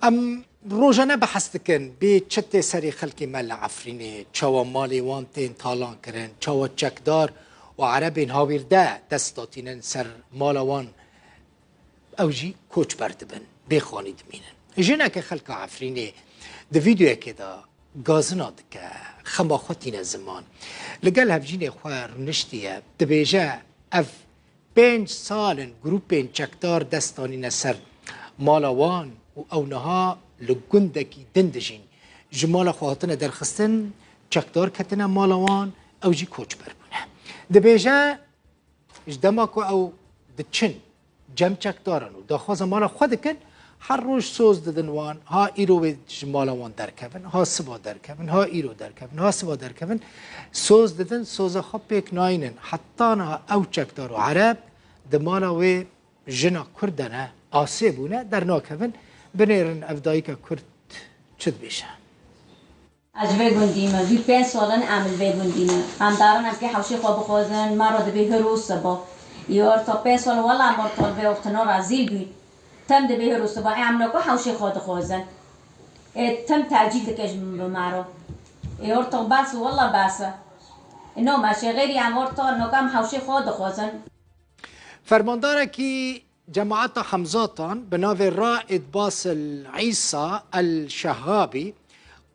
ام روزانه بحث دکن به چت سری خلکی مل عفرینه چوا مالی وانتین تالان کرن چوا چکدار و عربین هاویرده دست داتینن سر مالوان اوجی کوچ بردبن بخوانید مینن جنه که خلک عفرینه ده ویدیو که دا گازنا دکه خماخوتین زمان لگل هفجین خواه رنشتیه ده بیجه اف 5 سال گروپین چکدار دستانین سر مالوان و اونها لگندکی دندجین جمال خواهتن درخستن چکدار کتن مالوان او جی کوچ بربونه ده بیجه اجدماکو او ده چن جمع چکدارن و داخواز مالا خود کن هر روز سوز دادن وان ها ایرو مالوان درکبن ها سبا درکبن ها ایرو درکبن ها سبا درکبن سوز دادن سوز خواب پیک ناینن حتی نه او چکدار و عرب ده مالا و جنا کردنه آسه بونه در ناکبن بنیرن افدایی که کرد چد بیشه از وی گندیمه وی 5 سالن عمل وی گندیمه هم دارن هم که حوشی خواب خوازن ما را دبی هروس با یار تا 5 سال والا امار طالب اختنا رازی بود تم دبی هروس با عمل کو حوشی خواد خوازن تم تعجیل دکش بمارو یار تا بس والا بس اینو ماشی غیری امار تا نکام حوشی خواد خوازن فرمانداره کی جماعت حمزاتان بناو رائد باسل عيسى الشهابي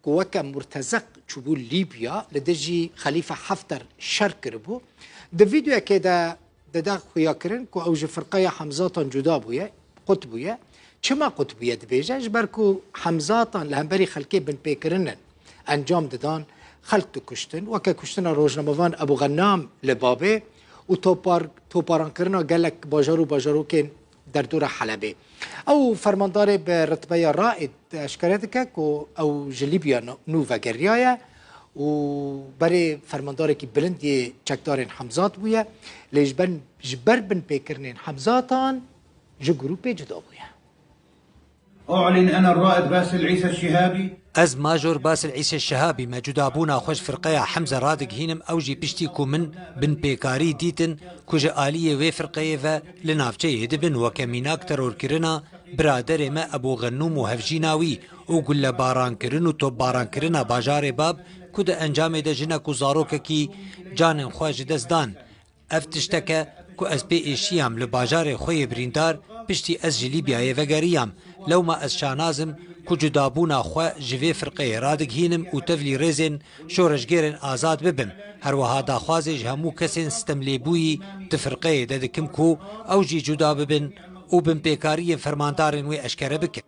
وكا مرتزق چوبو ليبيا لدجي خليفة حفتر شركر بو ده فيديو كده ده خويا كرن كو اوج فرقية حمزاتان جدا بويا قطبويا چما قطبويا دبيجا جبركو حمزاتان لهمبري خلقي بن بيكرنن انجام ددان خلق كشتن وكا كشتن روجنموان ابو غنام لبابه و توپاران کرنا گلک باجارو کن در دور حلبه او فرماندار به رتبه رائد اشکرت که او جلیبیا نو و گریایه و برای فرماندار که بلندی چکدار حمزات بویه لیجبن جبر بن پیکرنین حمزاتان جو گروپ جدا بویه أعلن أنا الرائد باسل عيسى الشهابي از ماجور باسل عيسى الشهابي ما جدابونا خوش فرقية حمزة رادق هينم أوجي بشتيكو من بن بيكاري ديتن كوجا آلية وي فرقية و لنافجة يدبن وكميناك ترور كرنا برادر ما أبو غنوم وهفجيناوي وقل باران كرن وطوب باران كرنا باجار باب كودا أنجام دا جنك وزاروكا كي جانن خواج دزدان افتشتكا كو از بي ايشيام لباجار خوي بريندار بشتي از جليبيا وغريام لو ما از شانازم كو جدابونا خوا جوي فرقه رادق هينم و تفلي ريزن شورشگيرن آزاد ببن هر وها داخوازج همو كسن ستمليبوي تفرقه ددكم كو او جي جدا ببن و بن بيكاري فرماندارن وي اشكره بكن